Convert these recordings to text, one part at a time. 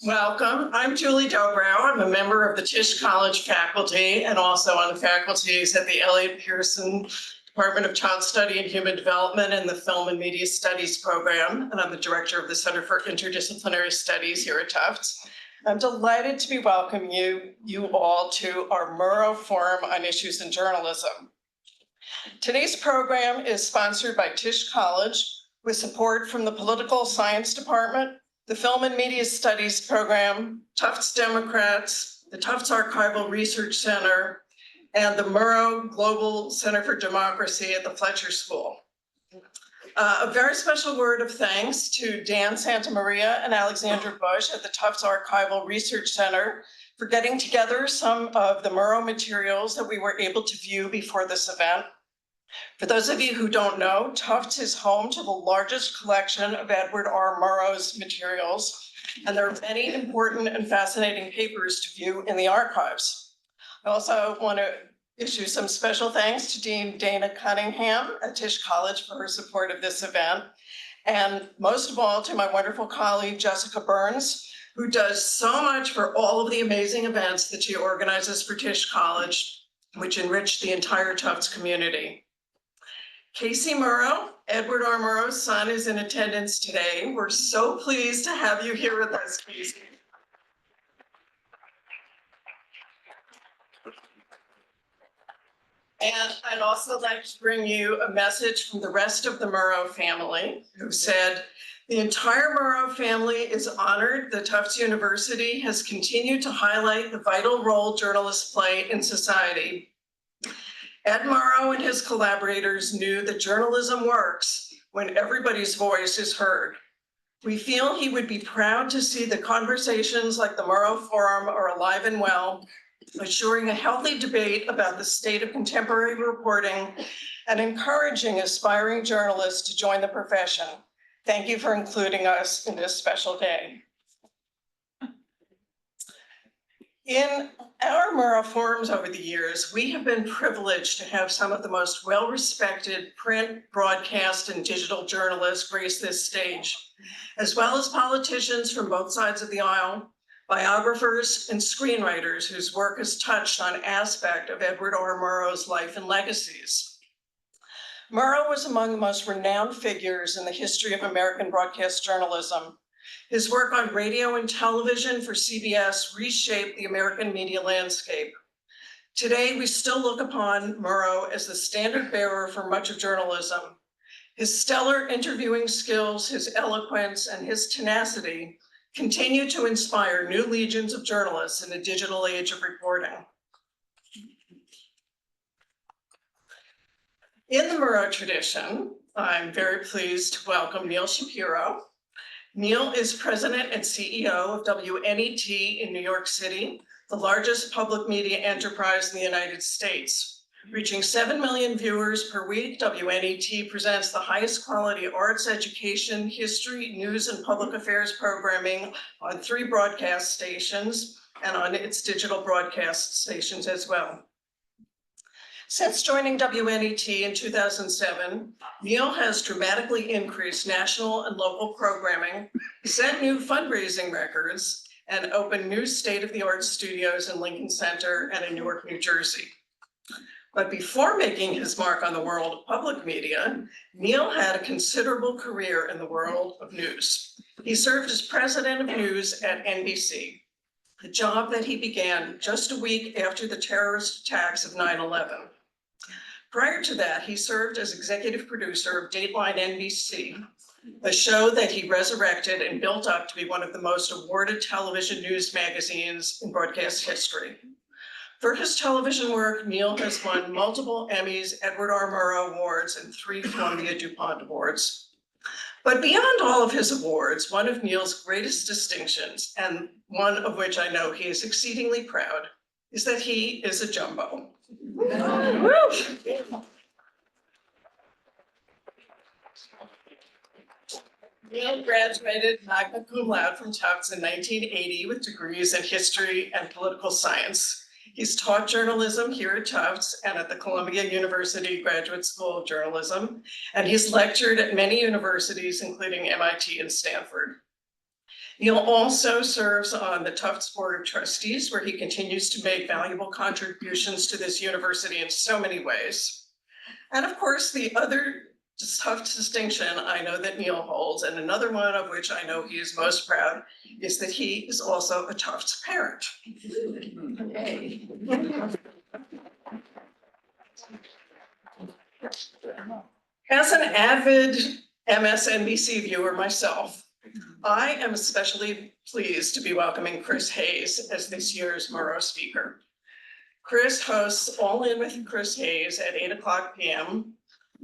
Welcome. I'm Julie Dobrow. I'm a member of the Tisch College faculty and also on the faculties at the Elliott Pearson Department of Child Study and Human Development and the Film and Media Studies program. And I'm the director of the Center for Interdisciplinary Studies here at Tufts. I'm delighted to be welcoming you all to our Murrow Forum on Issues in Journalism. Today's program is sponsored by Tisch College with support from the Political Science Department, the Film and Media Studies program, Tufts Democrats, the Tufts Archival Research Center, and the Murrow Global Center for Democracy at the Fletcher School. A very special word of thanks to Dan Santamaria and Alexandra Bush at the Tufts Archival Research Center for getting together some of the Murrow materials that we were able to view before this event. For those of you who don't know, Tufts is home to the largest collection of Edward R. Murrow's materials, and there are many important and fascinating papers to view in the archives. I also want to issue some special thanks to Dean Dana Cunningham at Tisch College for her support of this event, and most of all to my wonderful colleague, Jessica Burns, who does so much for all of the amazing events that she organizes for Tisch College, which enrich the entire Tufts community. Casey Murrow, Edward R. Murrow's son, is in attendance today. We're so pleased to have you here with us, Casey. And I'd also like to bring you a message from the rest of the Murrow family, who said, the entire Murrow family is honored that Tufts University has continued to highlight the vital role journalists play in society. Ed Murrow and his collaborators knew that journalism works when everybody's voice is heard. We feel he would be proud to see that conversations like the Murrow Forum are alive and well, assuring a healthy debate about the state of contemporary reporting and encouraging aspiring journalists to join the profession. Thank you for including us in this special day. In our Murrow Forums over the years, we have been privileged to have some of the most well-respected print, broadcast, and digital journalists grace this stage, as well as politicians from both sides of the aisle, biographers, and screenwriters whose work has touched on an aspect of Edward R. Murrow's life and legacies. Murrow was among the most renowned figures in the history of American broadcast journalism. His work on radio and television for CBS reshaped the American media landscape. Today, we still look upon Murrow as the standard bearer for much of journalism. His stellar interviewing skills, his eloquence, and his tenacity continue to inspire new legions of journalists in a digital age of reporting. In the Murrow tradition, I'm very pleased to welcome Neal Shapiro. Neal is president and CEO of WNET in New York City, the largest public media enterprise in the United States. Reaching 7 million viewers per week, WNET presents the highest quality arts, education, history, news, and public affairs programming on 3 broadcast stations and on its digital broadcast stations as well. Since joining WNET in 2007, Neal has dramatically increased national and local programming, set new fundraising records, and opened new state-of-the-art studios in Lincoln Center and in Newark, New Jersey. But before making his mark on the world of public media, Neal had a considerable career in the world of news. He served as president of news at NBC, a job that he began just a week after the terrorist attacks of 9/11. Prior to that, he served as executive producer of Dateline NBC, a show that he resurrected and built up to be one of the most awarded television news magazines in broadcast history. For his television work, Neal has won multiple Emmys, Edward R. Murrow Awards, and 3 Columbia DuPont Awards. But beyond all of his awards, one of Neal's greatest distinctions, and one of which I know he is exceedingly proud, is that he is a jumbo. Neal graduated magna cum laude from Tufts in 1980 with degrees in history and political science. He's taught journalism here at Tufts and at the Columbia University Graduate School of Journalism, and he's lectured at many universities, including MIT and Stanford. Neal also serves on the Tufts Board of Trustees, where he continues to make valuable contributions to this university in so many ways. And of course, the other Tufts distinction I know that Neal holds, and another one of which I know he is most proud, is that he is also a Tufts parent. Okay. As an avid MSNBC viewer myself, I am especially pleased to be welcoming Chris Hayes as this year's Murrow speaker. Chris hosts All In with Chris Hayes at 8:00 p.m.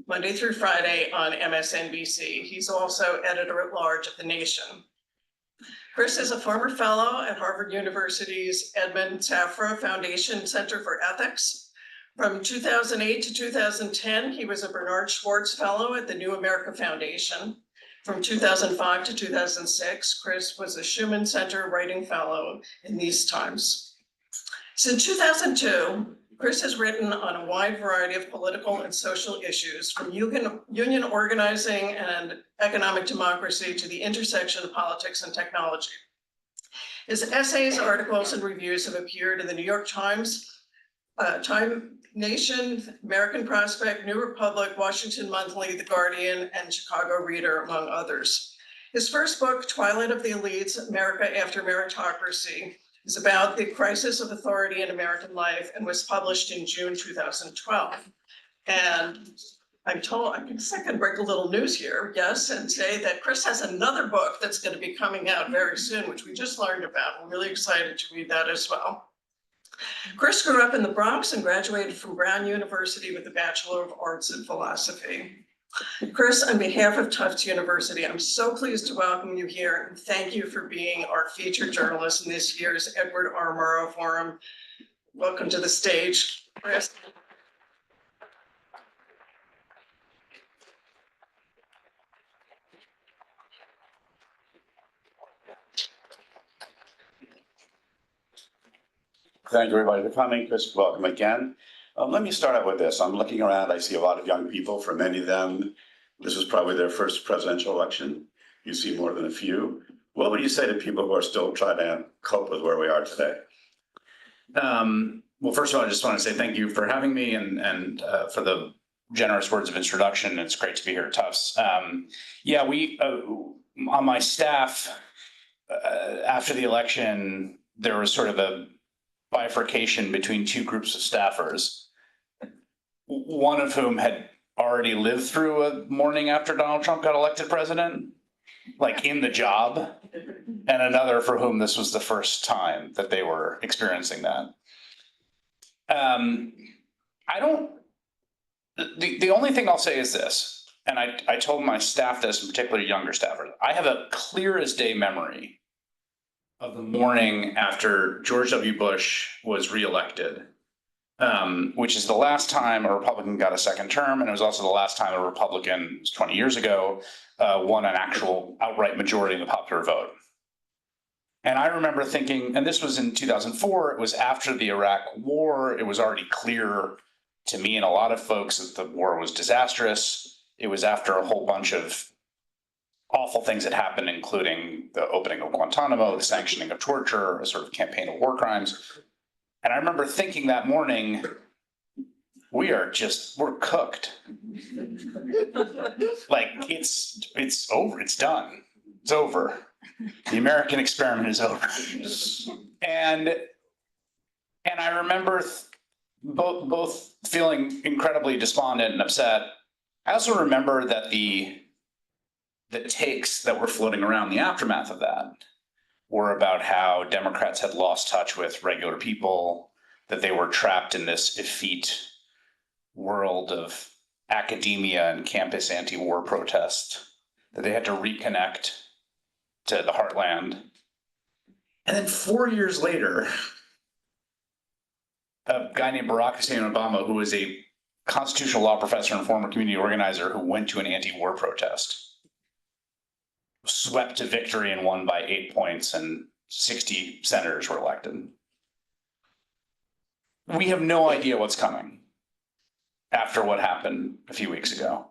Monday through Friday on MSNBC. He's also editor-at-large of The Nation. Chris is a former fellow at Harvard University's Edmund Safra Foundation Center for Ethics. From 2008 to 2010, he was a Bernard Schwartz Fellow at the New America Foundation. From 2005 to 2006, Chris was a Schumann Center Writing Fellow in these times. Since 2002, Chris has written on a wide variety of political and social issues, from union organizing and economic democracy to the intersection of politics and technology. His essays, articles, and reviews have appeared in the New York Times, Time Nation, American Prospect, New Republic, Washington Monthly, The Guardian, and Chicago Reader, among others. His first book, Twilight of the Elites, America After Meritocracy, is about the crisis of authority in American life and was published in June 2012. And I'm told, I guess I can break a little news here, yes, and say that Chris has another book that's going to be coming out very soon, which we just learned about. We're really excited to read that as well. Chris grew up in the Bronx and graduated from Brown University with a Bachelor of Arts in Philosophy. Chris, on behalf of Tufts University, I'm so pleased to welcome you here and thank you for being our featured journalist in this year's Edward R. Murrow Forum. Welcome to the stage, Chris. Thank you, everybody, for coming. Chris, welcome again. Let me start out with this. I'm looking around. I see a lot of young people. For many of them, this was probably their first presidential election. You see more than a few. What would you say to people who are still trying to cope with where we are today? Well, first of all, I just want to say thank you for having me and for the generous words of introduction. It's great to be here at Tufts. Yeah, we on my staff after the election, there was sort of a bifurcation between two groups of staffers, one of whom had already lived through a morning after Donald Trump got elected president, like in the job, and another for whom this was the first time that they were experiencing that. The only thing I'll say is this, and I told my staff this, in particular younger staffers, I have a clear as day memory of the morning after George W. Bush was reelected, which is the last time a Republican got a second term, and it was also the last time a Republican, it was 20 years ago, won an actual outright majority in the popular vote. And I remember thinking, and this was in 2004, it was after the Iraq War, it was already clear to me and a lot of folks that the war was disastrous. It was after a whole bunch of awful things had happened, including the opening of Guantanamo, the sanctioning of torture, a sort of campaign of war crimes. And I remember thinking that morning, we're cooked. Like it's over, it's done, it's over. The American experiment is over. And I remember both feeling incredibly despondent and upset. I also remember that the takes that were floating around the aftermath of that were about how Democrats had lost touch with regular people, that they were trapped in this effete world of academia and campus anti-war protest, that they had to reconnect to the heartland. And then 4 years later, a guy named Barack Hussein Obama, who was a constitutional law professor and former community organizer who went to an anti-war protest, swept to victory and won by 8 points, and 60 senators were elected. we have no idea what's coming after what happened a few weeks ago,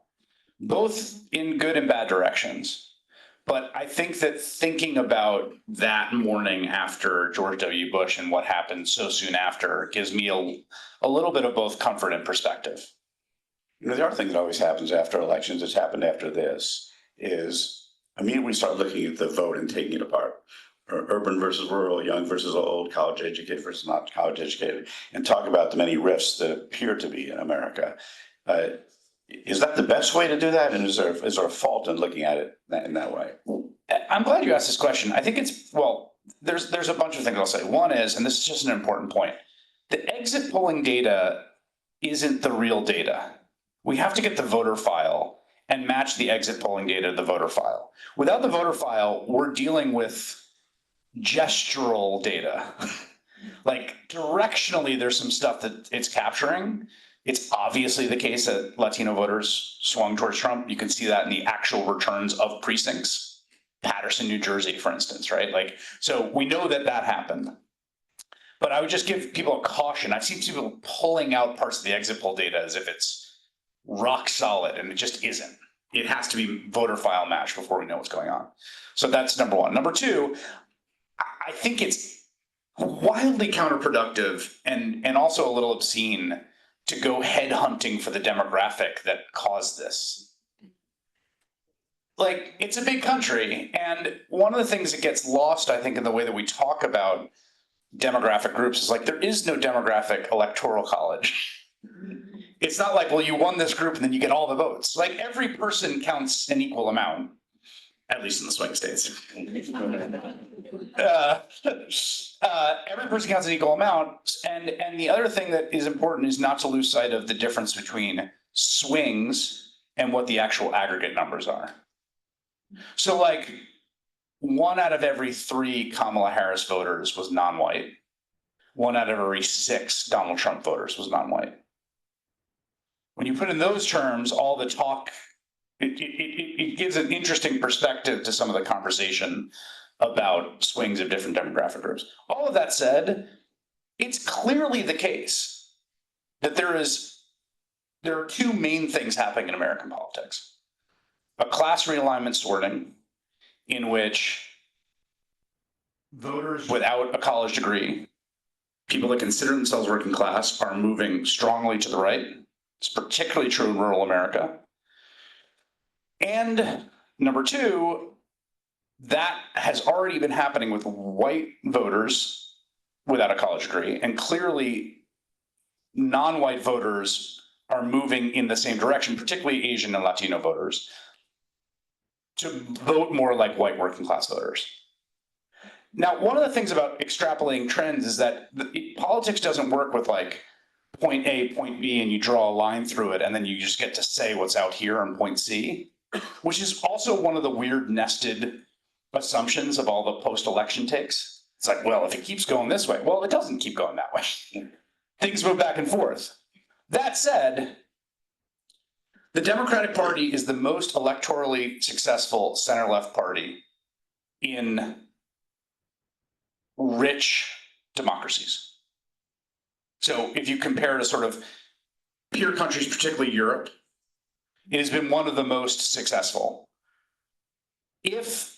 both in good and bad directions. But I think that thinking about that morning after George W. Bush and what happened so soon after gives me a little bit of both comfort and perspective. You know, the other thing that always happens after elections, it's happened after this, is immediately we start looking at the vote and taking it apart. Urban versus rural, young versus old, college educated versus not college educated, and talk about the many rifts that appear to be in America. Is that the best way to do that? And is there a fault in looking at it in that way? I'm glad you asked this question. I think there's a bunch of things I'll say. One is, and this is just an important point, the exit polling data isn't the real data. We have to get the voter file and match the exit polling data to the voter file. Without the voter file, we're dealing with gestural data. Like directionally, there's some stuff that it's capturing. It's obviously the case that Latino voters swung towards Trump. You can see that in the actual returns of precincts. Paterson, New Jersey, for instance, right? Like, so we know that happened. But I would just give people a caution. I've seen people pulling out parts of the exit poll data as if it's rock solid, and it just isn't. It has to be voter file matched before we know what's going on. So that's number one. Number two, I think it's wildly counterproductive and also a little obscene to go headhunting for the demographic that caused this. Like, it's a big country, and one of the things that gets lost, I think, in the way that we talk about demographic groups is like, there is no demographic electoral college. It's not like, well, you won this group and then you get all the votes. Like, every person counts an equal amount, at least in the swing states. Every person counts an equal amount. And the other thing that is important is not to lose sight of the difference between swings and what the actual aggregate numbers are. So like 1 out of every 3 Kamala Harris voters was non-white. 1 out of every 6 Donald Trump voters was non-white. When you put in those terms, all the talk, it gives an interesting perspective to some of the conversation about swings of different demographic groups. All of that said, it's clearly the case that there are 2 main things happening in American politics. A class realignment sorting in which voters without a college degree, people that consider themselves working class, are moving strongly to the right. It's particularly true in rural America. And number 2, that has already been happening with white voters without a college degree, and clearly non-white voters are moving in the same direction, particularly Asian and Latino voters, to vote more like white working class voters. Now, one of the things about extrapolating trends is that politics doesn't work with like point A, point B, and you draw a line through it, and then you just get to say what's out here on point C, which is also one of the weird nested assumptions of all the post-election takes. It's like, well, if it keeps going this way, well, it doesn't keep going that way. Things move back and forth. That said, the Democratic Party is the most electorally successful center-left party in rich democracies. So if you compare to sort of peer countries, particularly Europe, it has been one of the most successful. If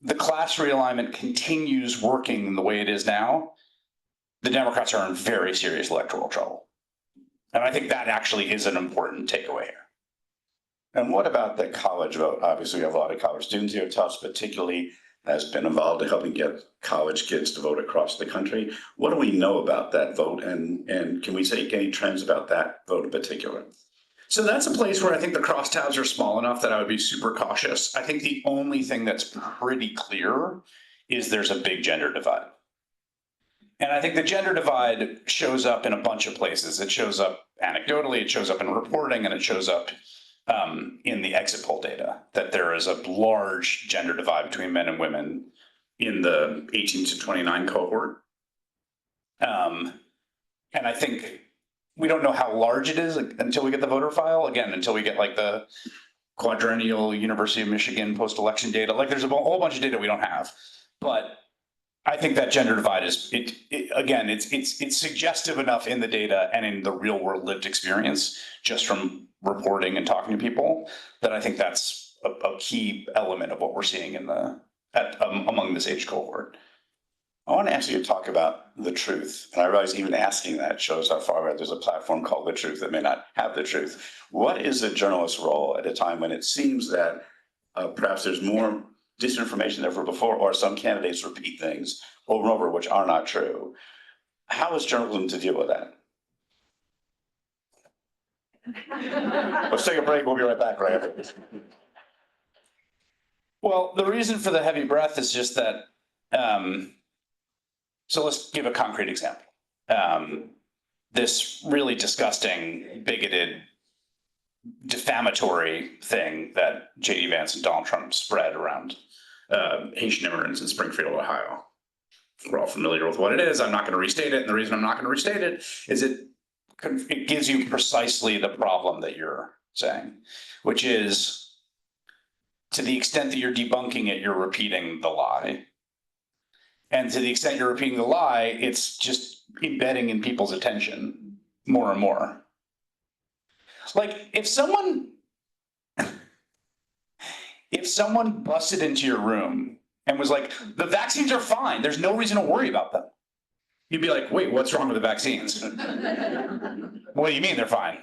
the class realignment continues working the way it is now, the Democrats are in very serious electoral trouble. And I think that actually is an important takeaway here. And what about the college vote? Obviously, we have a lot of college students here. Tufts particularly has been involved in helping get college kids to vote across the country. What do we know about that vote? And can we say any trends about that vote in particular? So that's a place where I think the crosstabs are small enough that I would be super cautious. I think the only thing that's pretty clear is there's a big gender divide. And I think the gender divide shows up in a bunch of places. It shows up anecdotally, it shows up in reporting, and it shows up in the exit poll data, that there is a large gender divide between men and women in the 18 to 29 cohort. And I think we don't know how large it is until we get the voter file, again, until we get like the quadrennial University of Michigan post-election data. Like there's a whole bunch of data we don't have. But I think that gender divide is again, it's suggestive enough in the data and in the real world lived experience, just from reporting and talking to people, that I think that's a key element of what we're seeing in among this age cohort. I want to ask you to talk about the truth. And I realize even asking that shows how far away there's a platform called The Truth that may not have the truth. What is a journalist's role at a time when it seems that perhaps there's more disinformation than ever before, or some candidates repeat things over and over which are not true? How is journalism to deal with that? Let's take a break. We'll be right back right after this. Well, the reason for the heavy breath is just that, so let's give a concrete example. This really disgusting, bigoted, defamatory thing that J.D. Vance and Donald Trump spread around Haitian immigrants in Springfield, Ohio. We're all familiar with what it is. I'm not going to restate it. And the reason I'm not going to restate it is it gives you precisely the problem that you're saying, which is, to the extent that you're debunking it, you're repeating the lie. And to the extent you're repeating the lie, it's just embedding in people's attention more and more. Like, if someone busted into your room and was like, the vaccines are fine, there's no reason to worry about them, you'd be like, wait, what's wrong with the vaccines? What do you mean they're fine?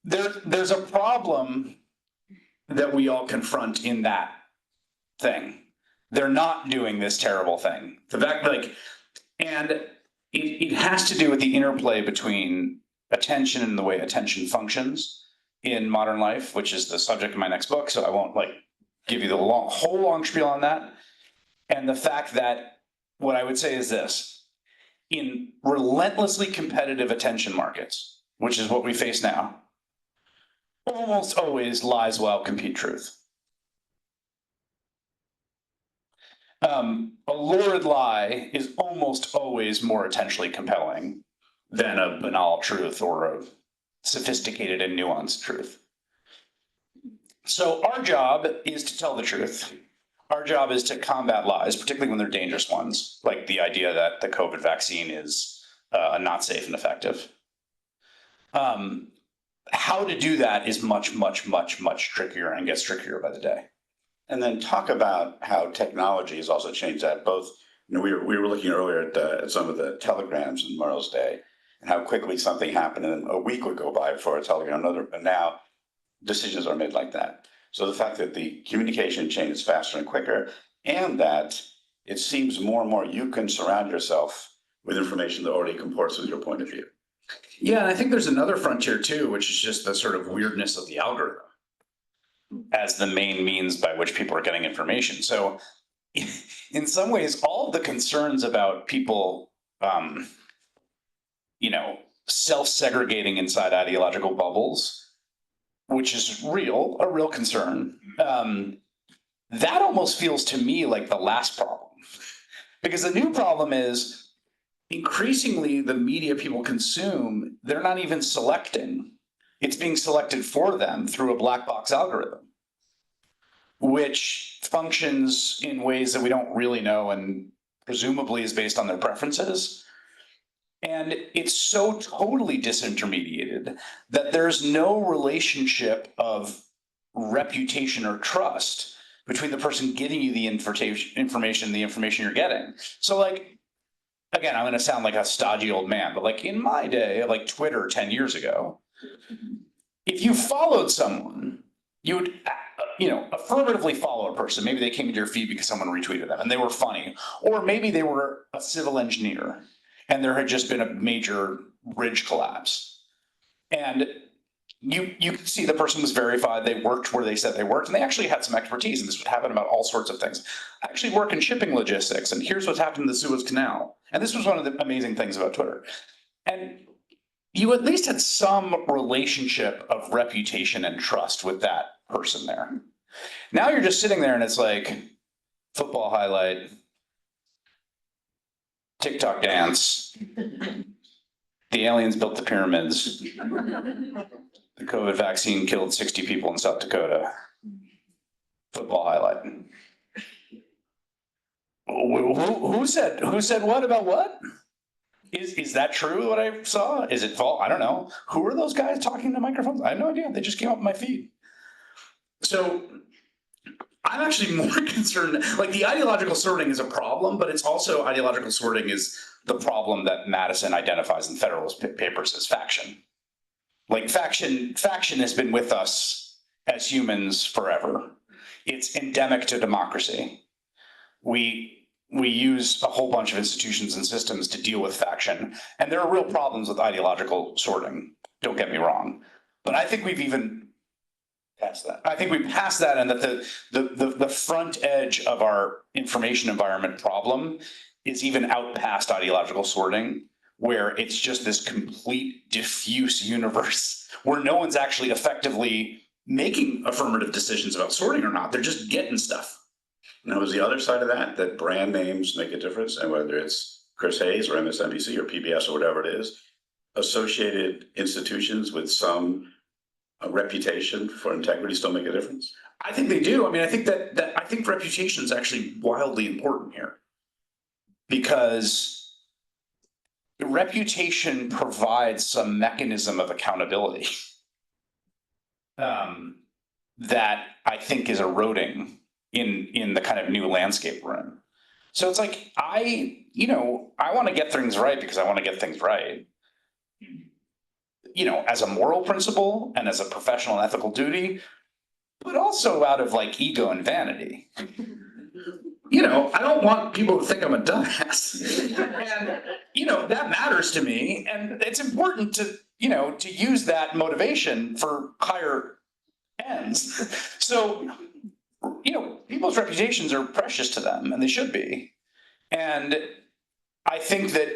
There's a problem that we all confront in that thing. They're not doing this terrible thing. And it has to do with the interplay between attention and the way attention functions in modern life, which is the subject of my next book. So I won't give you the whole long spiel on that. And the fact that what I would say is this: in relentlessly competitive attention markets, which is what we face now, almost always lies will outcompete truth. A lurid lie is almost always more attentionally compelling than a banal truth or a sophisticated and nuanced truth. So our job is to tell the truth. Our job is to combat lies, particularly when they're dangerous ones, like the idea that the COVID vaccine is not safe and effective. How to do that is much, much, much, much trickier, and gets trickier by the day. And then talk about how technology has also changed that. Both, we were looking earlier at some of the telegrams in Murrow's day, and how quickly something happened, and a week would go by before a telegram, and now decisions are made like that. So the fact that the communication chain is faster and quicker, and that it seems more and more you can surround yourself with information that already comports with your point of view. Yeah, and I think there's another frontier too, which is just the sort of weirdness of the algorithm as the main means by which people are getting information. So in some ways, all the concerns about people, self-segregating inside ideological bubbles, which is a real concern, that almost feels to me like the last problem. Because the new problem is, increasingly the media people consume, they're not even selecting. It's being selected for them through a black box algorithm, which functions in ways that we don't really know and presumably is based on their preferences. And it's so totally disintermediated that there's no relationship of reputation or trust between the person giving you the information, the information you're getting. So again, I'm going to sound like a stodgy old man, but in my day, Twitter 10 years ago, if you followed someone, you would, affirmatively follow a person. Maybe they came into your feed because someone retweeted them and they were funny, or maybe they were a civil engineer and there had just been a major bridge collapse. And you could see the person was verified, they worked where they said they worked, and they actually had some expertise, and this would happen about all sorts of things. I actually work in shipping logistics, and here's what's happened in the Suez Canal. And this was one of the amazing things about Twitter. And you at least had some relationship of reputation and trust with that person there. Now you're just sitting there and it's like football highlight, TikTok dance, the aliens built the pyramids, the COVID vaccine killed 60 people in South Dakota, football highlight. Who said what about what? Is that true what I saw? Is it false? I don't know. Who are those guys talking to microphones? I have no idea. They just came up my feed. So I'm actually more concerned, like the ideological sorting is a problem, but it's also ideological sorting is the problem that Madison identifies in Federalist Papers as faction. Like faction has been with us as humans forever. It's endemic to democracy. We use a whole bunch of institutions and systems to deal with faction, and there are real problems with ideological sorting. Don't get me wrong, but I think we've even passed that. I think we've passed that, and that the front edge of our information environment problem is even out past ideological sorting, where it's just this complete diffuse universe where no one's actually effectively making affirmative decisions about sorting or not. They're just getting stuff. Now, is the other side of that brand names make a difference, and whether it's Chris Hayes or MSNBC or PBS or whatever it is, associated institutions with some reputation for integrity still make a difference? I think they do. I mean, I think that I think reputation is actually wildly important here, because reputation provides some mechanism of accountability that I think is eroding in the kind of new landscape we're in. So it's like, I want to get things right because I want to get things right, as a moral principle and as a professional and ethical duty, but also out of like ego and vanity. I don't want people to think I'm a dumbass. And, that matters to me. And it's important to use that motivation for higher ends. So, people's reputations are precious to them, and they should be. And I think that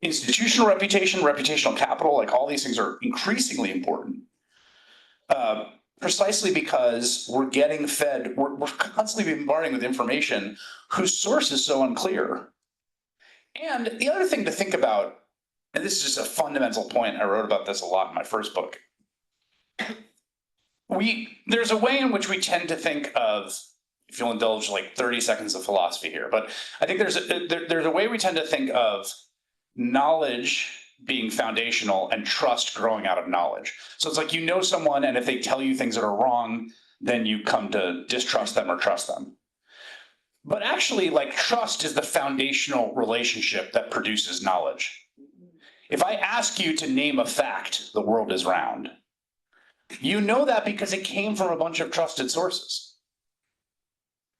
institutional reputation, reputational capital, like all these things are increasingly important. Precisely because we're getting fed, we're constantly bombarding with information whose source is so unclear. And the other thing to think about, and this is just a fundamental point, I wrote about this a lot in my first book. There's a way in which we tend to think of, if you'll indulge like 30 seconds of philosophy here, but I think there's a way we tend to think of knowledge being foundational and trust growing out of knowledge. So it's like, someone, and if they tell you things that are wrong, then you come to distrust them or trust them. But actually, like, trust is the foundational relationship that produces knowledge. If I ask you to name a fact, the world is round, you know that because it came from a bunch of trusted sources.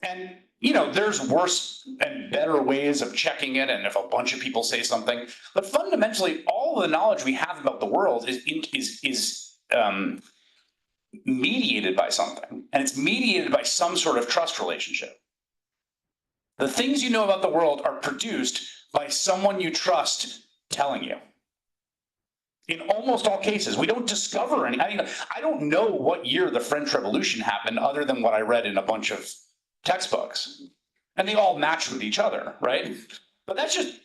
And there's worse and better ways of checking it, and if a bunch of people say something, but fundamentally, all the knowledge we have about the world is mediated by something, and it's mediated by some sort of trust relationship. The things you know about the world are produced by someone you trust telling you. In almost all cases, we don't discover any. I don't know what year the French Revolution happened, other than what I read in a bunch of textbooks, and they all match with each other, right? But that's just,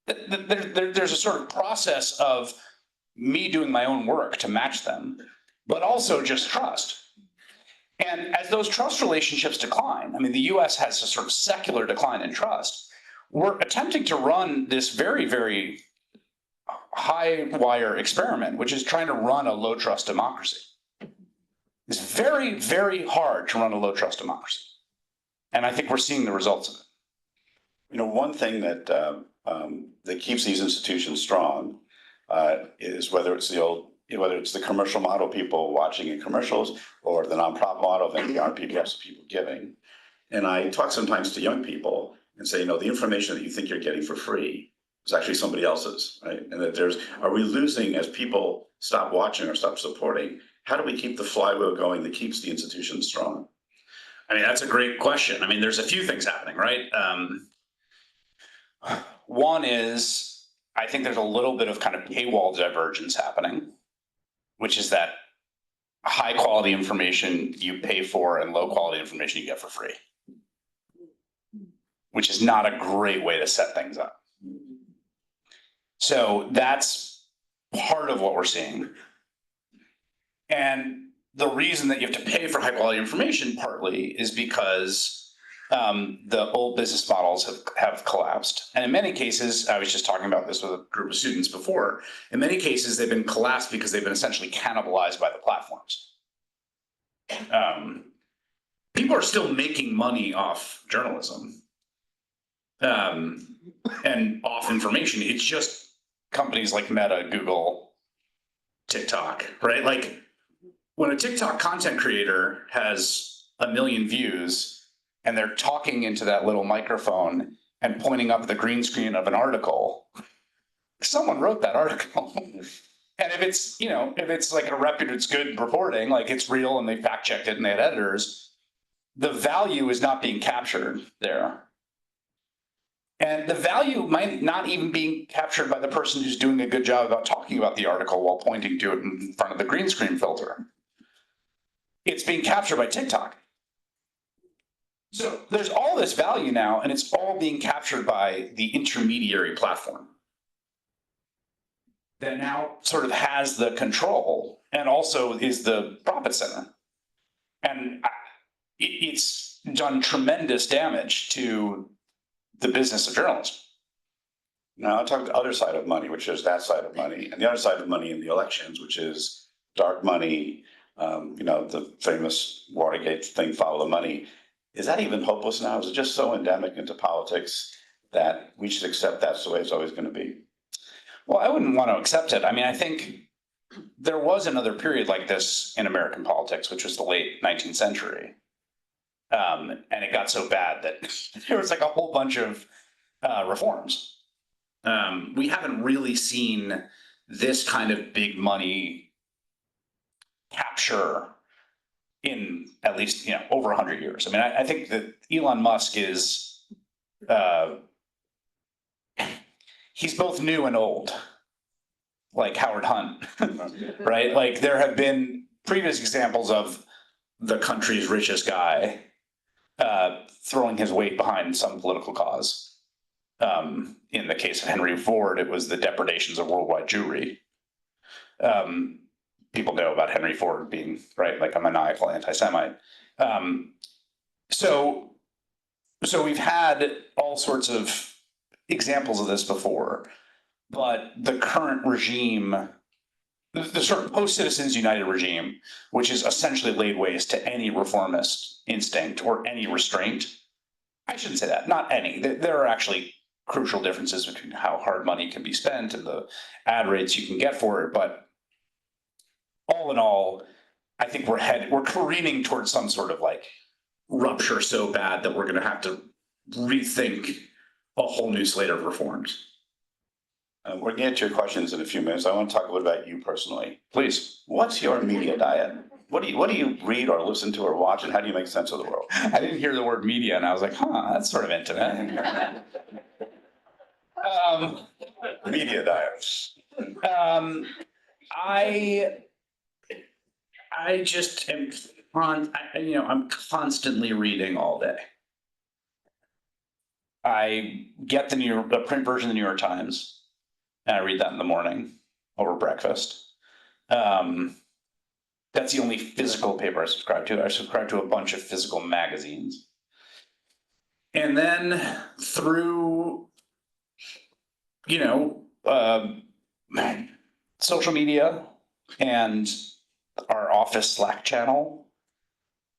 there's a sort of process of me doing my own work to match them, but also just trust. And as those trust relationships decline, the US has a sort of secular decline in trust. We're attempting to run this very, very high wire experiment, which is trying to run a low trust democracy. It's very, very hard to run a low trust democracy. And I think we're seeing the results of it. One thing that that keeps these institutions strong is whether it's the commercial model, people watching in commercials, or the nonprofit model of NPR, PBS, people giving. And I talk sometimes to young people and say, the information that you think you're getting for free is actually somebody else's, right? And that are we losing as people stop watching or stop supporting? How do we keep the flywheel going that keeps the institutions strong? That's a great question. There's a few things happening, right? One is, I think there's a little bit of kind of paywall divergence happening, which is that high quality information you pay for and low quality information you get for free, which is not a great way to set things up. So that's part of what we're seeing. And the reason that you have to pay for high quality information partly is because the old business models have collapsed. And in many cases, I was just talking about this with a group of students before, in many cases, they've been collapsed because they've been essentially cannibalized by the platforms. People are still making money off journalism and off information. It's just companies like Meta, Google, TikTok, right? Like when a TikTok content creator has 1 million views and they're talking into that little microphone and pointing up the green screen of an article, someone wrote that article. And if it's, if it's like a reputed, it's good reporting, like it's real and they fact checked it and they had editors, the value is not being captured there. And the value might not even be captured by the person who's doing a good job about talking about the article while pointing to it in front of the green screen filter. It's being captured by TikTok. So there's all this value now, and it's all being captured by the intermediary platform that now sort of has the control and also is the profit center. And it's done tremendous damage to the business of journalism. Now I'll talk the other side of money, which is that side of money, and the other side of money in the elections, which is dark money, the famous Watergate thing, follow the money. Is that even hopeless now? Is it just so endemic into politics that we should accept that's the way it's always going to be? Well, I wouldn't want to accept it. I mean, I think there was another period like this in American politics, which was the late 19th century. And it got so bad that there was like a whole bunch of reforms. We haven't really seen this kind of big money capture in at least, over 100 years. I mean, I think that Elon Musk is, he's both new and old, like Howard Hunt, right? Like there have been previous examples of the country's richest guy throwing his weight behind some political cause. In the case of Henry Ford, it was the depredations of worldwide Jewry. People know about Henry Ford being, right, like a maniacal anti-Semite. So we've had all sorts of examples of this before, but the current regime, the sort of post-Citizens United regime, which has essentially laid waste to any reformist instinct or any restraint. I shouldn't say that, not any. There are actually crucial differences between how hard money can be spent and the ad rates you can get for it. But all in all, I think we're careening towards some sort of like rupture so bad that we're going to have to rethink a whole new slate of reforms. We're going to get to your questions in a few minutes. I want to talk a little about you personally. Please. What's your media diet? What do you read or listen to or watch, and how do you make sense of the world? I didn't hear the word media, and I was like, that's sort of intimate. Media diet. I just am I'm constantly reading all day. I get the print version of the New York Times, and I read that in the morning over breakfast. That's the only physical paper I subscribe to. I subscribe to a bunch of physical magazines. And then through, social media and our office Slack channel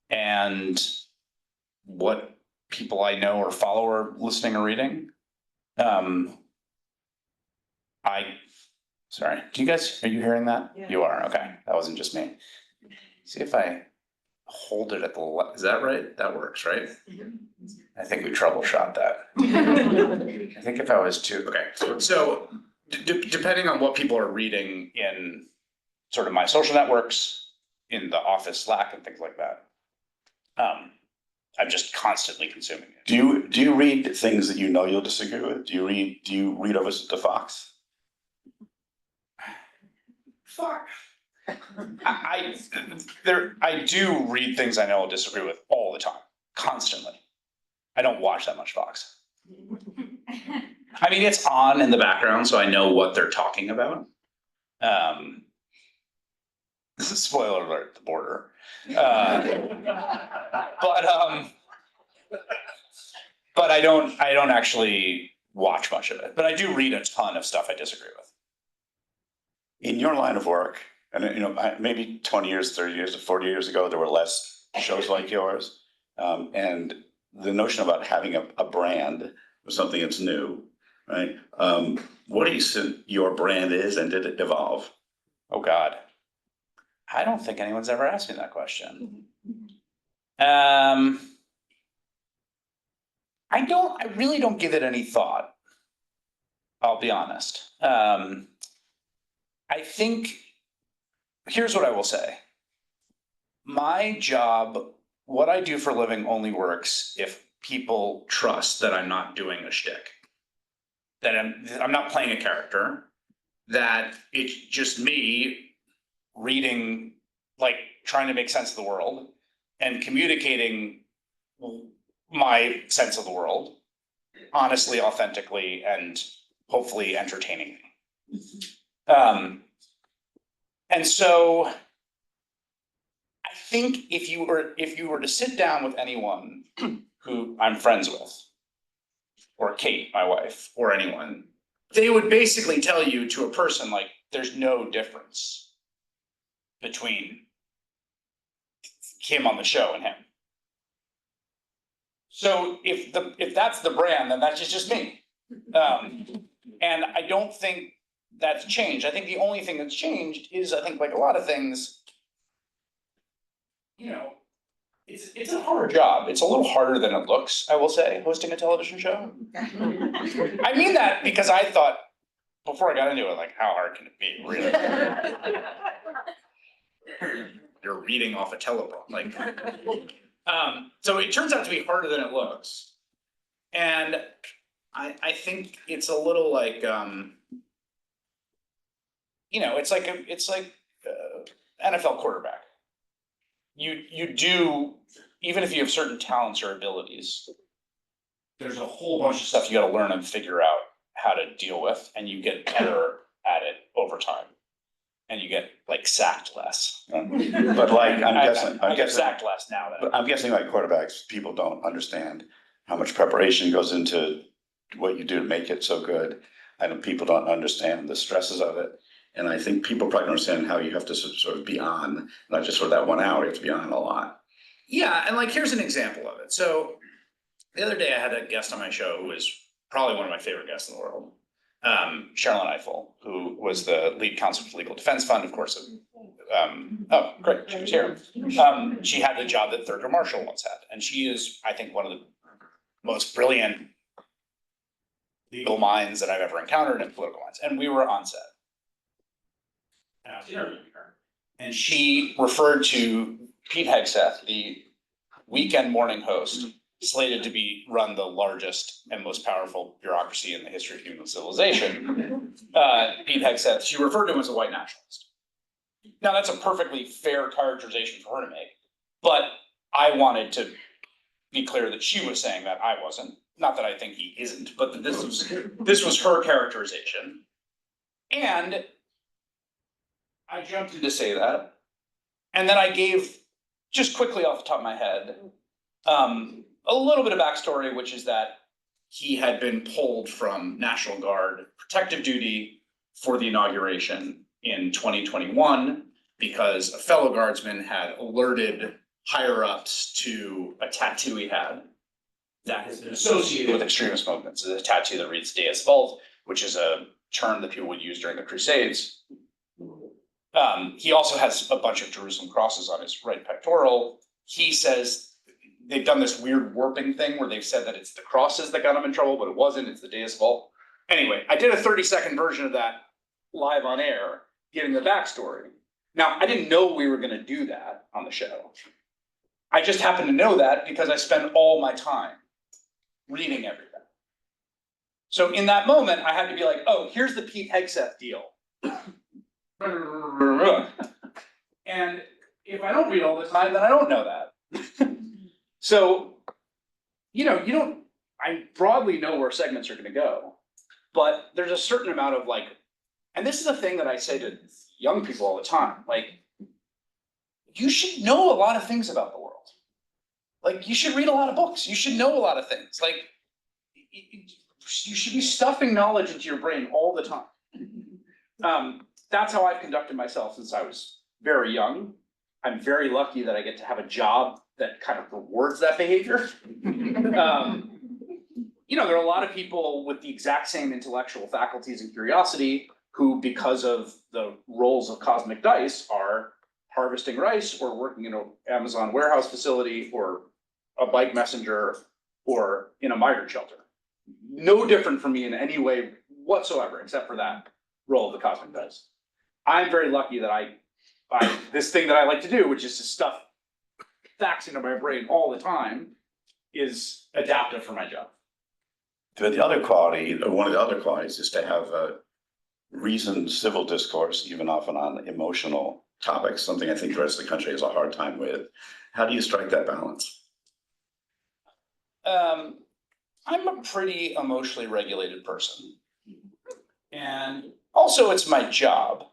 and what people I know or follow are listening or reading. Sorry, are you hearing that? Yeah. You are, okay. That wasn't just me. See if I hold it at the, is that right? That works, right? I think we troubleshot that. I think if I was to, okay. So depending on what people are reading in sort of my social networks, in the office Slack and things like that, I'm just constantly consuming it. Do you read things that you'll disagree with? Do you read or listen to Fox? Fuck. I do read things I know I'll disagree with all the time, constantly. I don't watch that much Fox. I mean, it's on in the background, so I know what they're talking about. This is spoiler alert, the border. But But I don't actually watch much of it, but I do read a ton of stuff I disagree with. In your line of work, and maybe 20 years, 30 years, 40 years ago, there were less shows like yours. And the notion about having a brand was something that's new, right? What do you think your brand is, and did it evolve? Oh God. I don't think anyone's ever asked me that question. I really don't give it any thought. I'll be honest. I think, here's what I will say. My job, what I do for a living only works if people trust that I'm not doing a shtick. That I'm not playing a character, that it's just me reading, like trying to make sense of the world and communicating my sense of the world honestly, authentically, and hopefully entertainingly. And so I think if you were to sit down with anyone who I'm friends with, or Kate, my wife, or anyone, they would basically tell you to a person, like, there's no difference between him on the show and him. So if that's the brand, then that's just me. And I don't think that's changed. I think the only thing that's changed is, I think, like a lot of things, it's a hard job. It's a little harder than it looks, I will say, hosting a television show. I mean that because I thought, before I got into it, like, how hard can it be, really? You're reading off a teleprompter, like. So it turns out to be harder than it looks. And I think it's a little like, it's like NFL quarterback. You do, even if you have certain talents or abilities, there's a whole bunch of stuff you got to learn and figure out how to deal with, and you get better at it over time. And you get like sacked less. But like, I get sacked less now. But I'm guessing like quarterbacks, people don't understand how much preparation goes into what you do to make it so good. I know people don't understand the stresses of it. And I think people probably don't understand how you have to sort of be on, not just for that 1 hour, you have to be on a lot. Yeah, and like, here's an example of it. So the other day I had a guest on my show who was probably one of my favorite guests in the world. Sharon Eiffel, who was the lead counsel for the Legal Defense Fund, of course. Oh, great, she was here. She had the job that Thurgood Marshall once had, and she is, I think, one of the most brilliant legal minds that I've ever encountered, and political minds. And we were on set, and I was interviewing her, and she referred to Pete Hegseth, the weekend morning host, slated to run the largest and most powerful bureaucracy in the history of human civilization. Pete Hegseth, she referred to him as a white nationalist. Now, that's a perfectly fair characterization for her to make, but I wanted to be clear that she was saying that I wasn't. Not that I think he isn't, but that this was her characterization. And I jumped in to say that. And then I gave, just quickly off the top of my head, a little bit of backstory, which is that he had been pulled from National Guard protective duty for the inauguration in 2021 because a fellow guardsman had alerted higher ups to a tattoo he had that has been associated with extremist movements. It's a tattoo that reads Deus Vult, which is a term that people would use during the Crusades. He also has a bunch of Jerusalem crosses on his right pectoral. He says they've done this weird warping thing where they've said that it's the crosses that got him in trouble, but it wasn't, it's the Deus Vult. Anyway, I did a 30-second version of that live on air, giving the backstory. Now, I didn't know we were going to do that on the show. I just happened to know that because I spend all my time reading everything. So in that moment, I had to be like, oh, here's the Pete Hegseth deal. And if I don't read all the time, then I don't know that. So, I broadly know where segments are going to go, but there's a certain amount of like, and this is a thing that I say to young people all the time, like, you should know a lot of things about the world. Like, you should read a lot of books. You should know a lot of things. Like, you should be stuffing knowledge into your brain all the time. That's how I've conducted myself since I was very young. I'm very lucky that I get to have a job that kind of rewards that behavior. There are a lot of people with the exact same intellectual faculties and curiosity who, because of the roles of cosmic dice, are harvesting rice or working in an Amazon warehouse facility or a bike messenger or in a migrant shelter. No different from me in any way whatsoever, except for that role of the cosmic dice. I'm very lucky that this thing that I like to do, which is to stuff facts into my brain all the time, is adaptive for my job. But the other quality, or one of the other qualities, is to have a reasoned civil discourse, even often on emotional topics, something I think the rest of the country has a hard time with. How do you strike that balance? I'm a pretty emotionally regulated person. And also it's my job.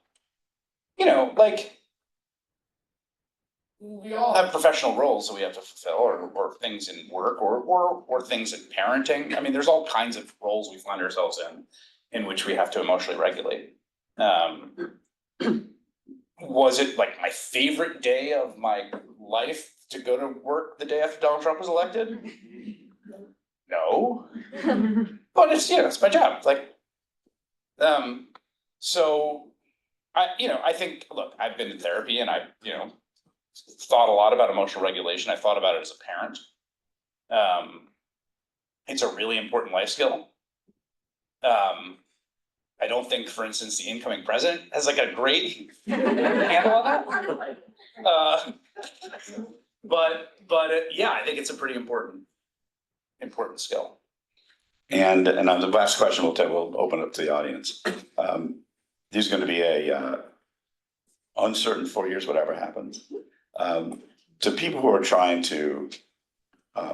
We all have professional roles that we have to fulfill, or things in work, or things in parenting. I mean, there's all kinds of roles we find ourselves in which we have to emotionally regulate. Was it like my favorite day of my life to go to work the day after Donald Trump was elected? No. But it's my job. So I think, look, I've been in therapy and I thought a lot about emotional regulation. I thought about it as a parent. It's a really important life skill. I don't think, for instance, the incoming president has a great handle on that. Yeah, I think it's a pretty important skill. And on the last question, we'll open up to the audience. There's going to be a uncertain 4 years, whatever happens. To people who are trying to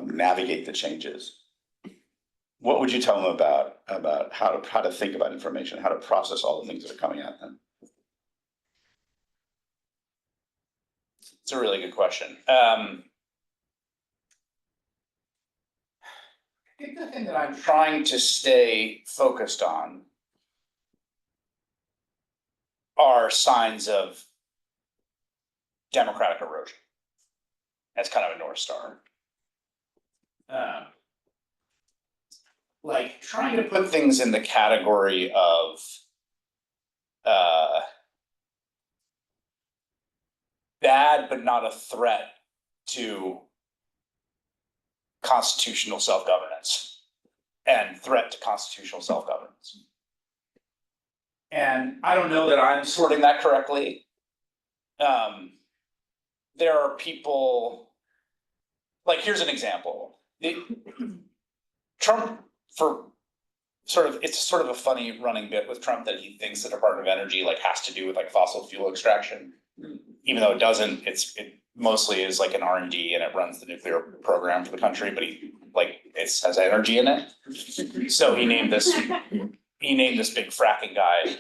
navigate the changes, what would you tell them about how to think about information, how to process all the things that are coming at them? It's a really good question. I think the thing that I'm trying to stay focused on are signs of democratic erosion. That's kind of a North Star. Trying to put things in the category of bad but not a threat to constitutional self-governance and threat to constitutional self-governance. And I don't know that I'm sorting that correctly. There are people, here's an example. Trump, it's sort of a funny running bit with Trump that he thinks the Department of Energy has to do with fossil fuel extraction, even though it doesn't. It mostly is an R&D and it runs the nuclear program for the country, but it has energy in it. So he named this big fracking guy,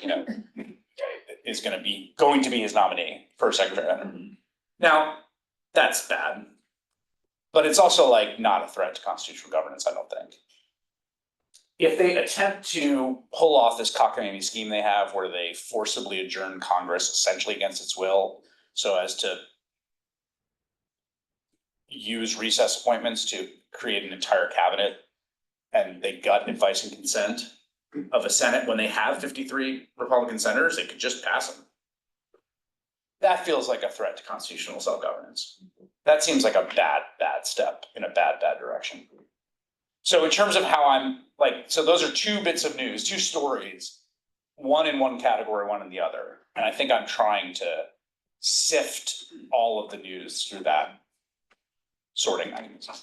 is going to be his nominee for Secretary of Energy. Now, that's bad, but it's also not a threat to constitutional governance, I don't think. If they attempt to pull off this cockamamie scheme they have where they forcibly adjourn Congress essentially against its will so as to use recess appointments to create an entire cabinet, and they gut advice and consent of a Senate when they have 53 Republican senators, they could just pass them. That feels like a threat to constitutional self-governance. That seems like a bad step in a bad direction. So in terms of how I'm so those are two bits of news, two stories, one in one category, one in the other. And I think I'm trying to sift all of the news through that sorting mechanism.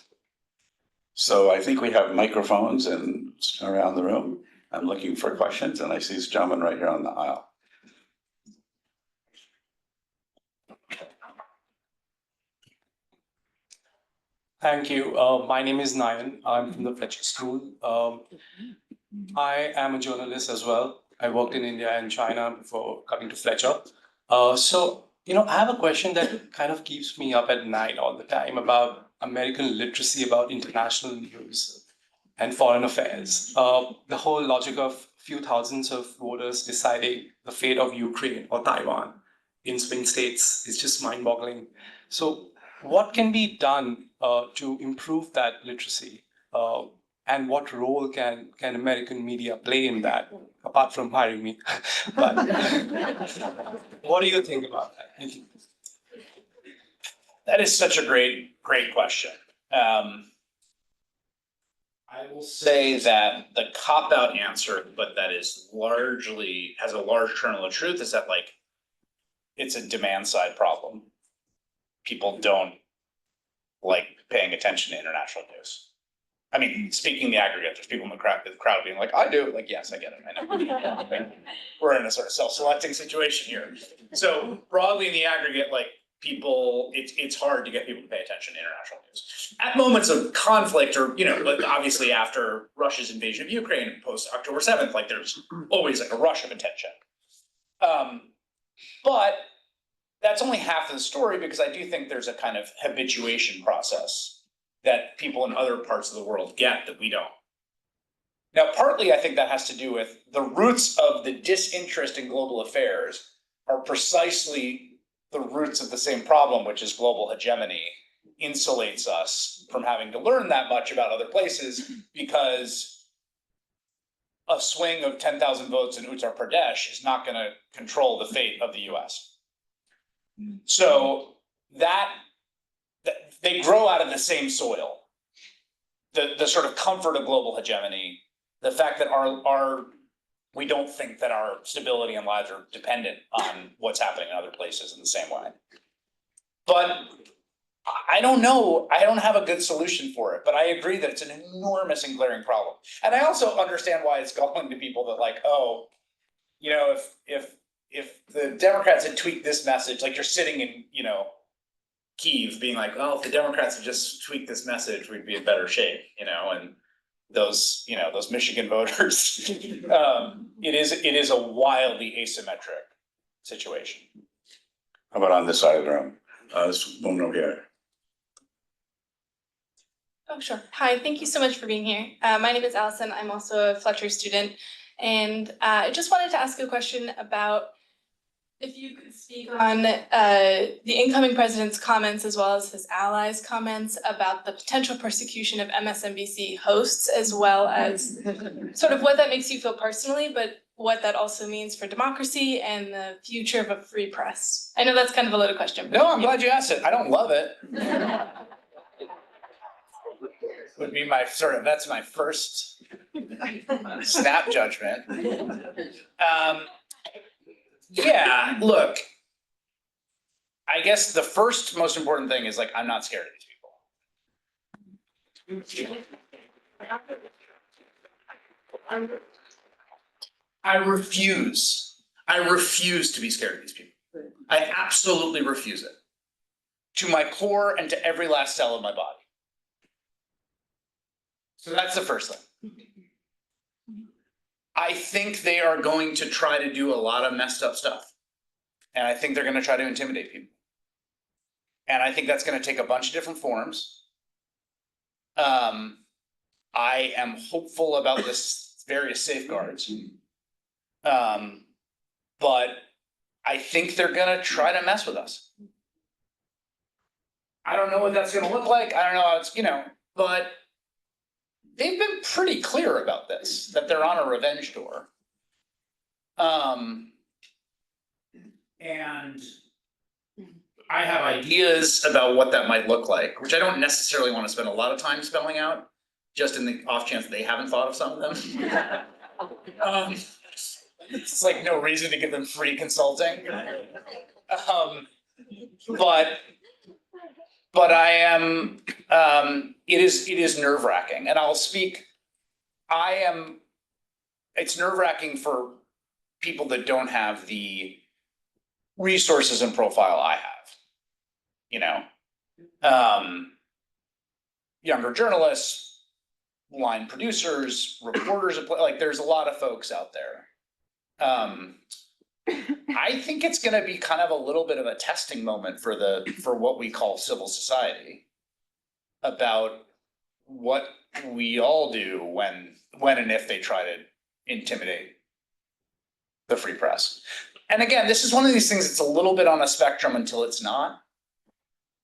So I think we have microphones around the room. I'm looking for questions, and I see this gentleman right here on the aisle. Thank you. My name is Nayan. I'm from the Fletcher School. I am a journalist as well. I worked in India and China before coming to Fletcher. I have a question that kind of keeps me up at night all the time about American literacy, about international news. and foreign affairs. The whole logic of few thousands of voters deciding the fate of Ukraine or Taiwan in swing states is just mind-boggling. So what can be done to improve that literacy? And what role can American media play in that, apart from hiring me? But what do you think about that? Thank you. That is such a great question. I will say that the cop-out answer, but that is largely, has a large kernel of truth, is that like, it's a demand side problem. People don't like paying attention to international news. I mean, speaking the aggregate, there's people in the crowd being like, I do, like, yes, I get it, I know. We're in a sort of self-selecting situation here. So broadly in the aggregate, like, people, it's hard to get people to pay attention to international news. At moments of conflict or, but obviously after Russia's invasion of Ukraine and post October 7th, like there's always like a rush of attention. But that's only half of the story, because I do think there's a kind of habituation process that people in other parts of the world get that we don't. Now, partly I think that has to do with the roots of the disinterest in global affairs are precisely the roots of the same problem, which is global hegemony insulates us from having to learn that much about other places, because a swing of 10,000 votes in Uttar Pradesh is not going to control the fate of the US. So that they grow out of the same soil. The sort of comfort of global hegemony, the fact that we don't think that our stability and lives are dependent on what's happening in other places in the same way. But I don't know, I don't have a good solution for it, but I agree that it's an enormous and glaring problem. And I also understand why it's galling to people that like, oh, if the Democrats had tweaked this message, like you're sitting in, Kyiv being like, well, if the Democrats had just tweaked this message, we'd be in better shape, and those Michigan voters, it is a wildly asymmetric situation. How about on this side of the room? This woman over here. Oh, sure. Hi, thank you so much for being here. My name is Allison. I'm also a Fletcher student. And I just wanted to ask a question about if you could speak on the incoming president's comments, as well as his allies' comments about the potential persecution of MSNBC hosts, as well as sort of what that makes you feel personally, but what that also means for democracy and the future of a free press. I know that's kind of a loaded question. No, I'm glad you asked it. I don't love it. Would be that's my first snap judgment. Yeah, look, I guess the first most important thing is like, I'm not scared of these people. I refuse to be scared of these people. I absolutely refuse it. To my core and to every last cell of my body. So that's the first thing. I think they are going to try to do a lot of messed up stuff. And I think they're going to try to intimidate people. And I think that's going to take a bunch of different forms. I am hopeful about this various safeguards. But I think they're going to try to mess with us. I don't know what that's going to look like. I don't know how it's, but they've been pretty clear about this, that they're on a revenge tour. And I have ideas about what that might look like, which I don't necessarily want to spend a lot of time spelling out, just in the off chance they haven't thought of some of them. It's like no reason to give them free consulting. But I am, it is nerve-wracking, and I'll speak, it's nerve-wracking for people that don't have the resources and profile I have, younger journalists, line producers, reporters, like there's a lot of folks out there. I think it's going to be kind of a little bit of a testing moment for what we call civil society about what we all do when and if they try to intimidate the free press. And again, this is one of these things that's a little bit on a spectrum until it's not.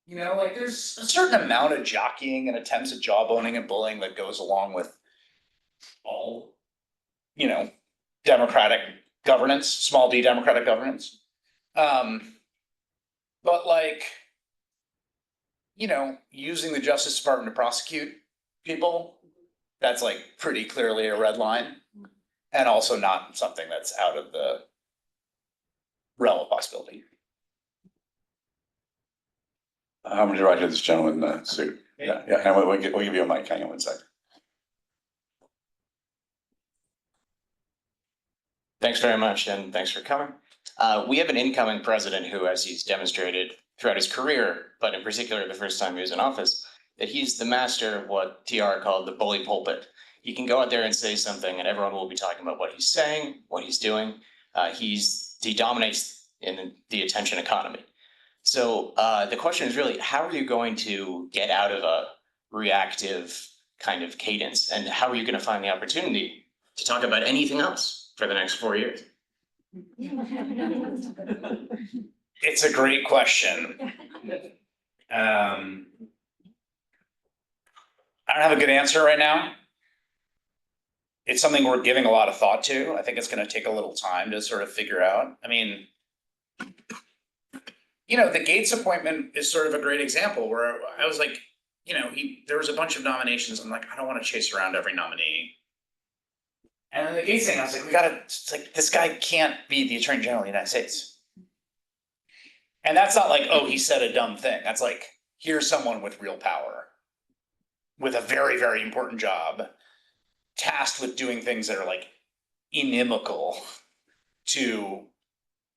You know, like there's a certain amount of jockeying and attempts at jawboning and bullying that goes along with all, you know, democratic governance, small d democratic governance. But like, you know, using the Justice Department to prosecute people, that's like pretty clearly a red line. And also not something that's out of the realm of possibility. I'm going to right here, this gentleman in the suit. Yeah, and we'll give you a mic. Hang on one second. Thanks very much, and thanks for coming. We have an incoming president who, as he's demonstrated throughout his career, but in particular the first time he was in office, that he's the master of what TR called the bully pulpit. He can go out there and say something, and everyone will be talking about what he's saying, what he's doing. He dominates in the attention economy. So the question is really, how are you going to get out of a reactive kind of cadence, and how are you going to find the opportunity to talk about anything else for the next 4 years? It's a great question. I don't have a good answer right now. It's something we're giving a lot of thought to. I think it's going to take a little time to sort of figure out. I mean, you know, the Gates appointment is sort of a great example where I was like, you know, there was a bunch of nominations. I'm like, I don't want to chase around every nominee. And then the Gates thing, I was like, it's like, this guy can't be the Attorney General of the United States. And that's not like, oh, he said a dumb thing. That's like, here's someone with real power, with a very, very important job, tasked with doing things that are like inimical to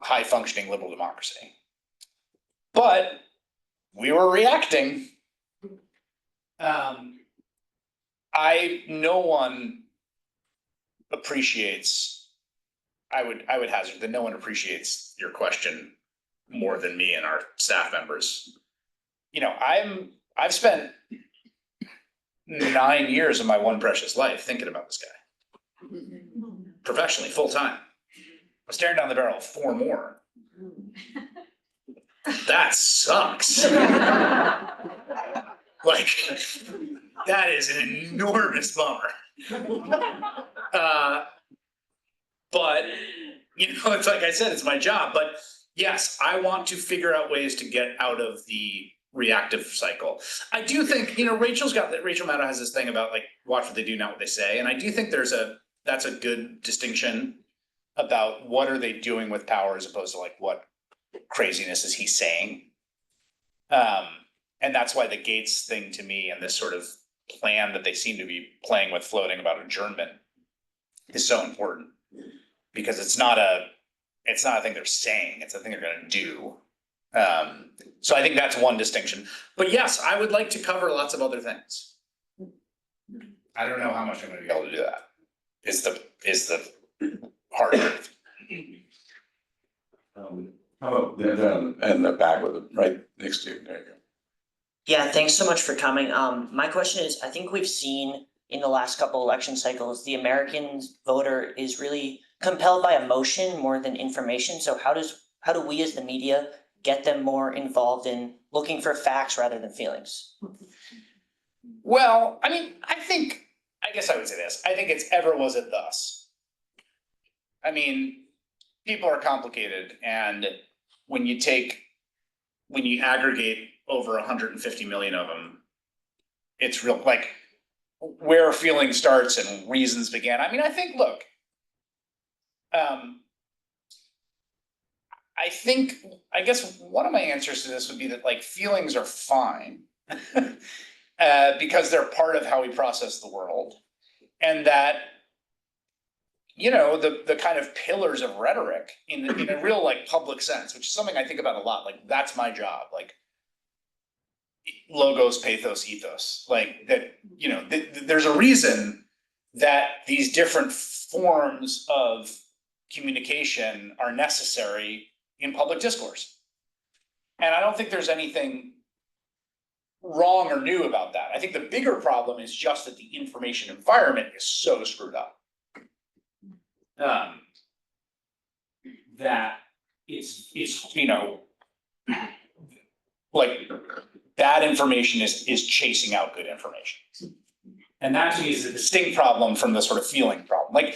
high functioning liberal democracy. But we were reacting. No one appreciates, I would hazard that no one appreciates your question more than me and our staff members. You know, I've spent 9 years of my one precious life thinking about this guy. Professionally, full time. I'm staring down the barrel of 4 more. That sucks. Like, that is an enormous bummer. But, you know, it's like I said, it's my job. But yes, I want to figure out ways to get out of the reactive cycle. I do think, you know, Rachel Maddow has this thing about like, watch what they do, not what they say. And I do think that's a good distinction about what are they doing with power as opposed to like what craziness is he saying. And that's why the Gates thing to me and this sort of plan that they seem to be playing with floating about adjournment is so important, because it's not a thing they're saying, it's a thing they're going to do. So I think that's one distinction. But yes, I would like to cover lots of other things. I don't know how much I'm going to be able to do that. Is the hard truth. How about in the back with it, right next to you? There you go. Yeah, thanks so much for coming. My question is, I think we've seen in the last couple election cycles, the American voter is really compelled by emotion more than information. So how do we as the media get them more involved in looking for facts rather than feelings? Well, I mean, I guess I would say this. I think it's ever was it thus. I mean, people are complicated, and when you aggregate over 150 million of them, it's real, like, where feeling starts and reasons begin. I mean, I think, look, I guess one of my answers to this would be that like feelings are fine because they're part of how we process the world, and that, you know, the kind of pillars of rhetoric in a real like public sense, which is something I think about a lot. Like, that's my job. Like, logos, pathos, ethos, like that, you know, there's a reason that these different forms of communication are necessary in public discourse. And I don't think there's anything wrong or new about that. I think the bigger problem is just that the information environment is so screwed up. That it's, you know, like bad information is chasing out good information. And that to me is a distinct problem from the sort of feeling problem. Like,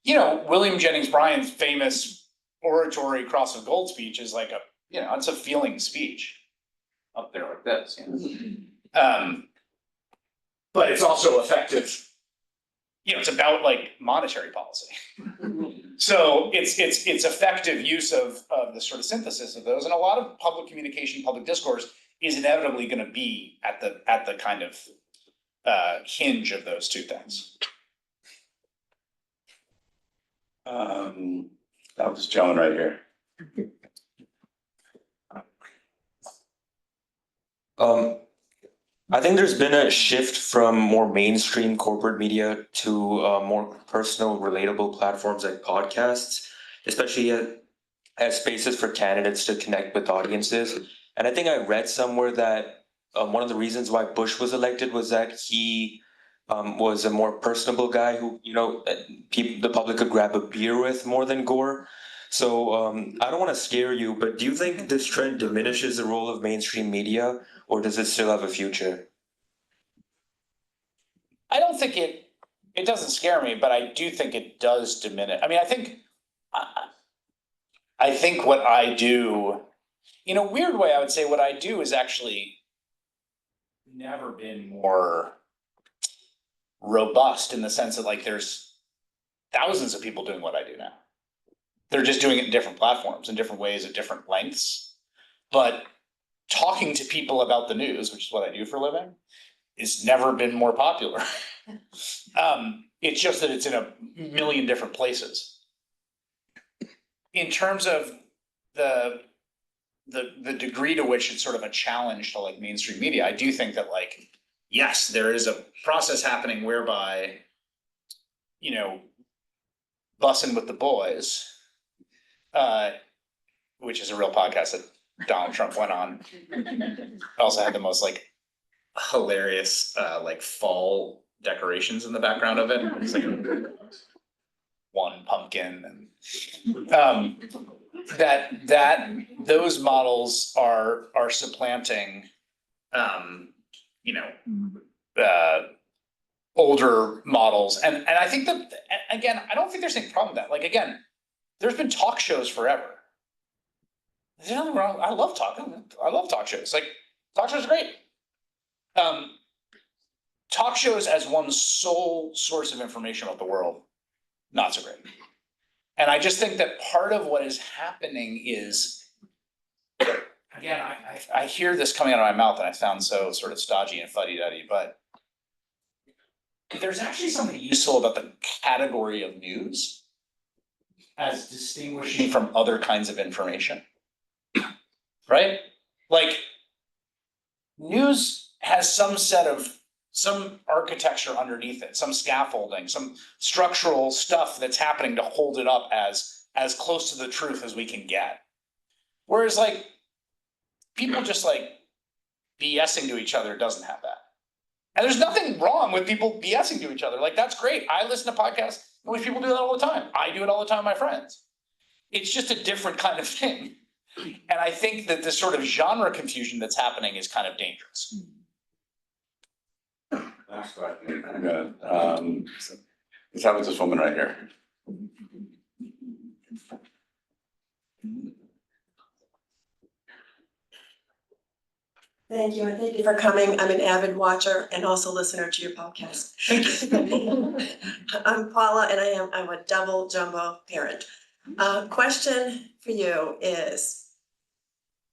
you know, William Jennings Bryan's famous oratory Cross of Gold speech is like it's a feeling speech up there like this. But it's also effective. You know, it's about like monetary policy. So it's effective use of the sort of synthesis of those, and a lot of public communication, public discourse is inevitably going to be at the kind of hinge of those two things. That was Joan right here. I think there's been a shift from more mainstream corporate media to more personal, relatable platforms like podcasts, especially as spaces for candidates to connect with audiences. And I think I read somewhere that one of the reasons why Bush was elected was that he was a more personable guy who, the public could grab a beer with more than Gore. So I don't want to scare you, but do you think this trend diminishes the role of mainstream media, or does it still have a future? I don't think it doesn't scare me, but I do think it does diminish. I mean, I think what I do, in a weird way, I would say what I do is actually never been more robust in the sense that like there's thousands of people doing what I do now. They're just doing it in different platforms, in different ways, at different lengths. But talking to people about the news, which is what I do for a living, it's never been more popular. It's just that it's in a million different places. In terms of the degree to which it's sort of a challenge to like mainstream media, I do think that like, yes, there is a process happening whereby, Bussin' with the Boys, which is a real podcast that Donald Trump went on. Also had the most like hilarious like fall decorations in the background of it. It's like one pumpkin and that those models are supplanting older models. And I think that, again, I don't think there's any problem with that. Like, again, there's been talk shows forever. There's nothing wrong. I love talk shows. Like, talk shows are great. Talk shows as one sole source of information about the world, not so great. And I just think that part of what is happening is, again, I hear this coming out of my mouth and I sound so sort of stodgy and fuddy-duddy, but there's actually something useful about the category of news as distinguishing from other kinds of information, right? Like, news has some architecture underneath it, some scaffolding, some structural stuff that's happening to hold it up as close to the truth as we can get. Whereas like people just like BSing to each other doesn't have that. And there's nothing wrong with people BSing to each other. Like, that's great. I listen to podcasts in which people do that all the time. I do it all the time with my friends. It's just a different kind of thing. And I think that this sort of genre confusion that's happening is kind of dangerous. Last question. I'm gonna let's have this woman right here. Thank you, and thank you for coming. I'm an avid watcher and also listener to your podcast. I'm Paula, and I'm a double jumbo parent. Question for you is,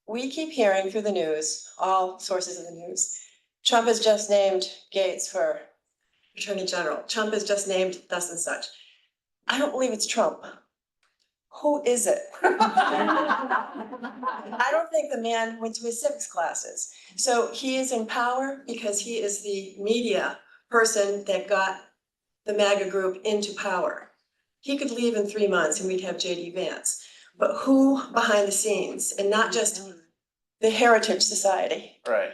we keep hearing through the news, all sources of the news, Trump has just named Gates for Attorney General. Trump has just named thus and such. I don't believe it's Trump. Who is it? I don't think the man went to his civics classes. So he is in power because he is the media person that got the MAGA group into power. He could leave in 3 months and we'd have JD Vance. But who behind the scenes, and not just the Heritage Society? Right.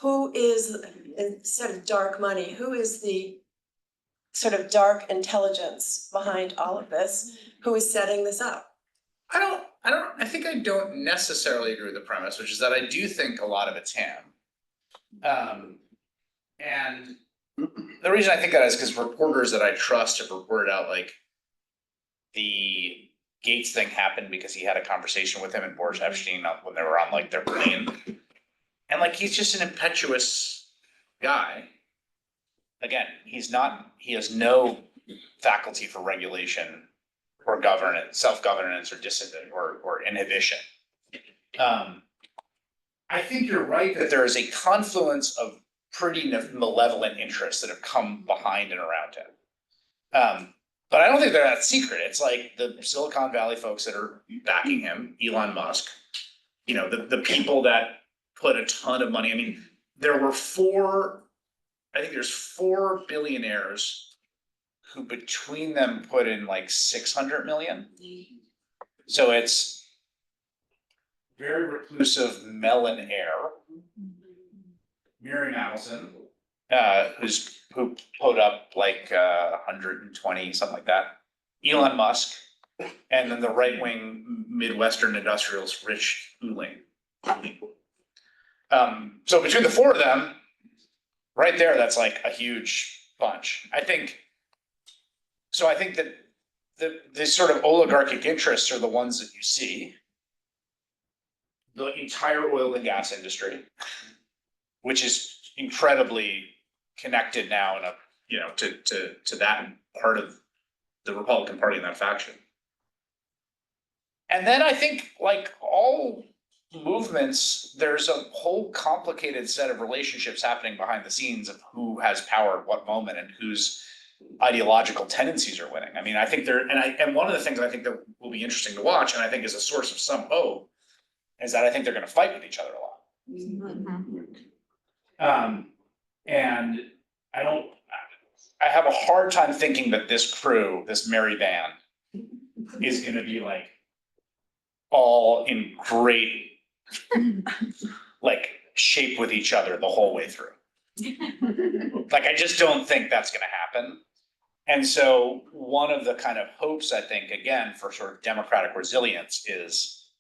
Who is, instead of dark money, who is the sort of dark intelligence behind all of this? Who is setting this up? I think I don't necessarily agree with the premise, which is that I do think a lot of it's him. And the reason I think that is because reporters that I trust have reported out like the Gates thing happened because he had a conversation with him and Boris Epstein when they were on like their plane. And like he's just an impetuous guy. Again, he has no faculty for regulation or governance, self-governance or or inhibition. I think you're right that there is a confluence of pretty malevolent interests that have come behind and around him. But I don't think they're that secret. It's like the Silicon Valley folks that are backing him, Elon Musk, you know, the people that put a ton of money. I mean, there's 4 billionaires who between them put in like 600 million. So it's very reclusive millionaire, Mary Madison, who put up like 120, something like that. Elon Musk, and then the right-wing Midwestern industrialist, Rich Uling. So between the 4 of them, right there, that's like a huge bunch. I think that the sort of oligarchic interests are the ones that you see. The entire oil and gas industry, which is incredibly connected now in to that part of the Republican Party and that faction. And then I think like all movements, there's a whole complicated set of relationships happening behind the scenes of who has power at what moment and whose ideological tendencies are winning. I mean, I think and one of the things I think that will be interesting to watch, and I think is a source of some hope, is that I think they're going to fight with each other a lot. And I have a hard time thinking that this crew, this merry band, is going to be like all in great like shape with each other the whole way through. Like, I just don't think that's going to happen. And so one of the kind of hopes, I think, again, for sort of democratic resilience is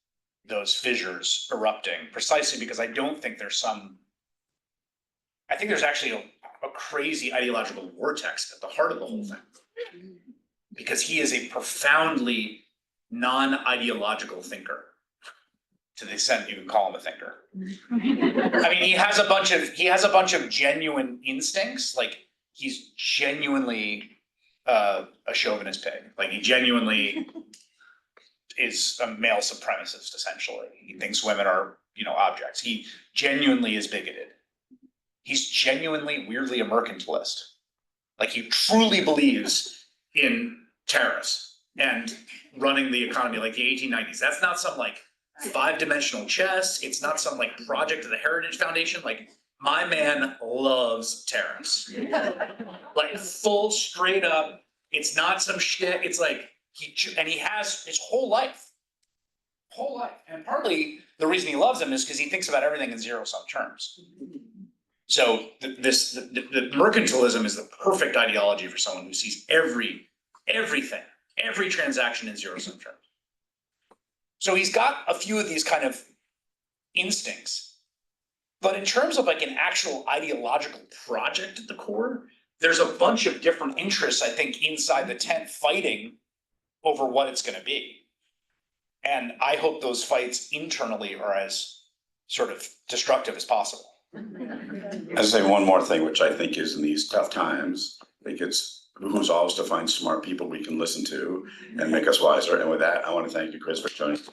those fissures erupting, precisely because I don't think I think there's actually a crazy ideological vortex at the heart of the whole thing. Because he is a profoundly non-ideological thinker, to the extent you can call him a thinker. I mean, he has a bunch of genuine instincts. Like, he's genuinely a chauvinist pig. Like, he genuinely is a male supremacist, essentially. He thinks women are, objects. He genuinely is bigoted. He's genuinely, weirdly a mercantilist. Like, he truly believes in tariffs and running the economy like the 1890s. That's not some like 5-dimensional chess. It's not some like project of the Heritage Foundation. Like, my man loves tariffs. Like, full straight up. It's not some shit. It's like he has his whole life. And partly the reason he loves them is because he thinks about everything in zero-sum terms. So the mercantilism is the perfect ideology for someone who sees everything, every transaction in zero-sum terms. So he's got a few of these kind of instincts, but in terms of like an actual ideological project at the core, there's a bunch of different interests, I think, inside the tent fighting over what it's going to be. And I hope those fights internally are as sort of destructive as possible. I'll say one more thing, which I think is in these tough times, I think it's behooves always to find smart people we can listen to and make us wiser. And with that, I want to thank you, Chris, for joining us.